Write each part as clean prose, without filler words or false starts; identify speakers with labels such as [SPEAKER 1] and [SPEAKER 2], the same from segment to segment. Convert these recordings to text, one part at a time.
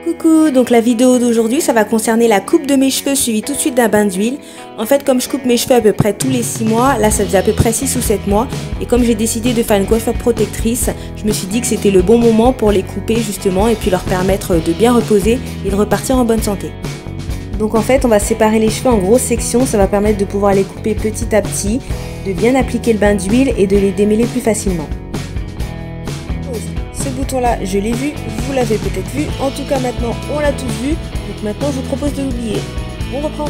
[SPEAKER 1] Coucou, donc la vidéo d'aujourd'hui ça va concerner la coupe de mes cheveux suivie tout de suite d'un bain d'huile. En fait comme je coupe mes cheveux à peu près tous les 6 mois, là ça faisait à peu près 6 ou 7 mois et comme j'ai décidé de faire une coiffure protectrice, je me suis dit que c'était le bon moment pour les couper justement et puis leur permettre de bien reposer et de repartir en bonne santé. Donc en fait on va séparer les cheveux en grosses sections, ça va permettre de pouvoir les couper petit à petit, de bien appliquer le bain d'huile et de les démêler plus facilement. Ce bouton là je l'ai vu, vous l'avez peut-être vu, en tout cas maintenant on l'a tous vu, donc maintenant je vous propose de l'oublier. On reprend.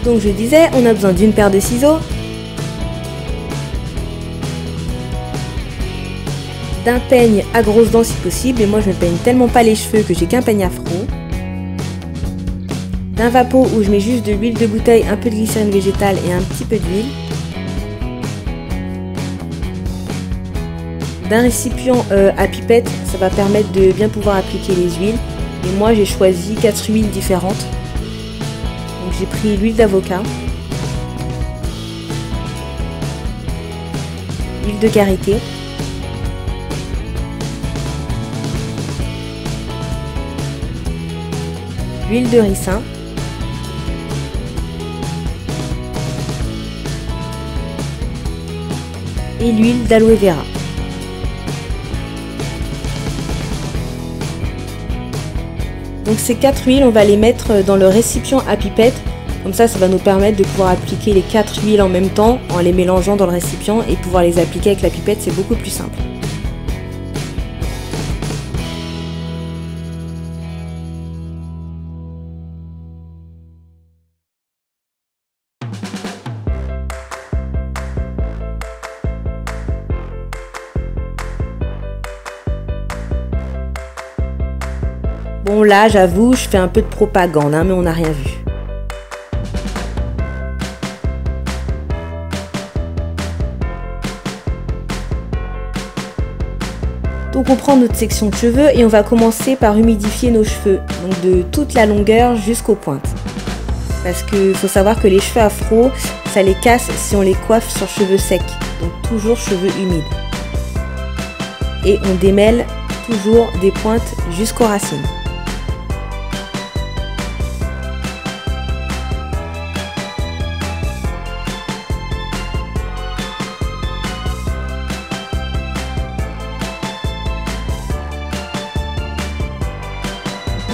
[SPEAKER 1] Donc je disais, on a besoin d'une paire de ciseaux, d'un peigne à grosses dents si possible, et moi je ne peigne tellement pas les cheveux que j'ai qu'un peigne afro, d'un vapeau où je mets juste de l'huile de bouteille, un peu de glycérine végétale et un petit peu d'huile, d'un récipient à pipette, ça va permettre de bien pouvoir appliquer les huiles. Et moi j'ai choisi 4 huiles différentes. Donc j'ai pris l'huile d'avocat, l'huile de karité, l'huile de ricin, et l'huile d'aloe vera. Donc ces 4 huiles, on va les mettre dans le récipient à pipette. Comme ça va nous permettre de pouvoir appliquer les 4 huiles en même temps en les mélangeant dans le récipient et pouvoir les appliquer avec la pipette, c'est beaucoup plus simple. Bon là j'avoue je fais un peu de propagande mais on n'a rien vu. Donc on prend notre section de cheveux et on va commencer par humidifier nos cheveux. Donc de toute la longueur jusqu'aux pointes. Parce qu'il faut savoir que les cheveux afro, ça les casse si on les coiffe sur cheveux secs. Donc toujours cheveux humides. Et on démêle toujours des pointes jusqu'aux racines.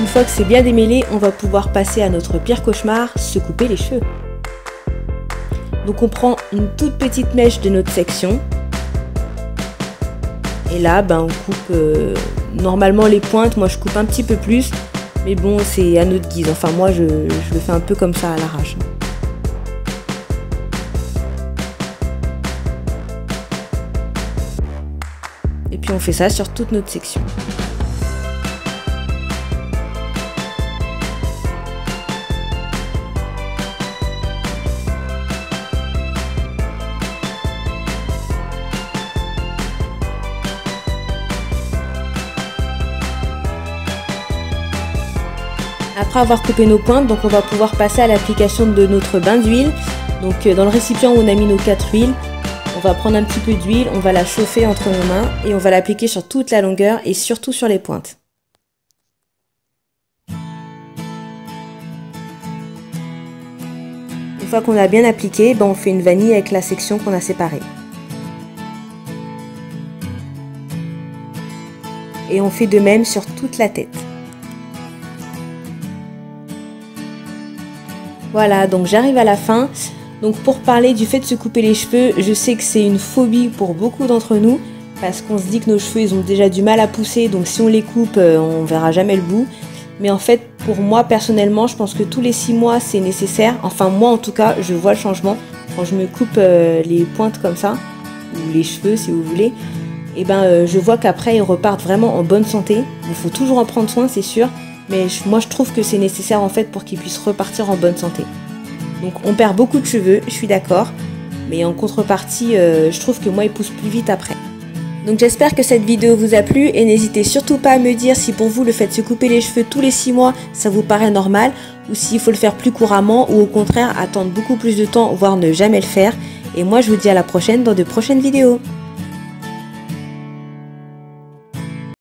[SPEAKER 1] Une fois que c'est bien démêlé, on va pouvoir passer à notre pire cauchemar, se couper les cheveux. Donc on prend une toute petite mèche de notre section. Et là, on coupe normalement les pointes, moi je coupe un petit peu plus. Mais bon, c'est à notre guise, enfin moi je le fais un peu comme ça à l'arrache. Et puis on fait ça sur toute notre section. Après avoir coupé nos pointes, donc on va pouvoir passer à l'application de notre bain d'huile. Donc dans le récipient où on a mis nos 4 huiles, on va prendre un petit peu d'huile, on va la chauffer entre nos mains et on va l'appliquer sur toute la longueur et surtout sur les pointes. Une fois qu'on a bien appliqué, on fait une vanille avec la section qu'on a séparée. Et on fait de même sur toute la tête. Voilà, donc j'arrive à la fin. Donc pour parler du fait de se couper les cheveux, je sais que c'est une phobie pour beaucoup d'entre nous parce qu'on se dit que nos cheveux ils ont déjà du mal à pousser, donc si on les coupe, on verra jamais le bout. Mais en fait, pour moi personnellement, je pense que tous les 6 mois c'est nécessaire. Enfin moi en tout cas, je vois le changement quand je me coupe les pointes comme ça, ou les cheveux si vous voulez. Et je vois qu'après ils repartent vraiment en bonne santé. Il faut toujours en prendre soin, c'est sûr. Mais moi je trouve que c'est nécessaire en fait pour qu'ils puissent repartir en bonne santé. Donc on perd beaucoup de cheveux, je suis d'accord. Mais en contrepartie, je trouve que moi ils poussent plus vite après. Donc j'espère que cette vidéo vous a plu et n'hésitez surtout pas à me dire si pour vous le fait de se couper les cheveux tous les 6 mois ça vous paraît normal ou s'il faut le faire plus couramment ou au contraire attendre beaucoup plus de temps voire ne jamais le faire. Et moi je vous dis à la prochaine dans de prochaines vidéos.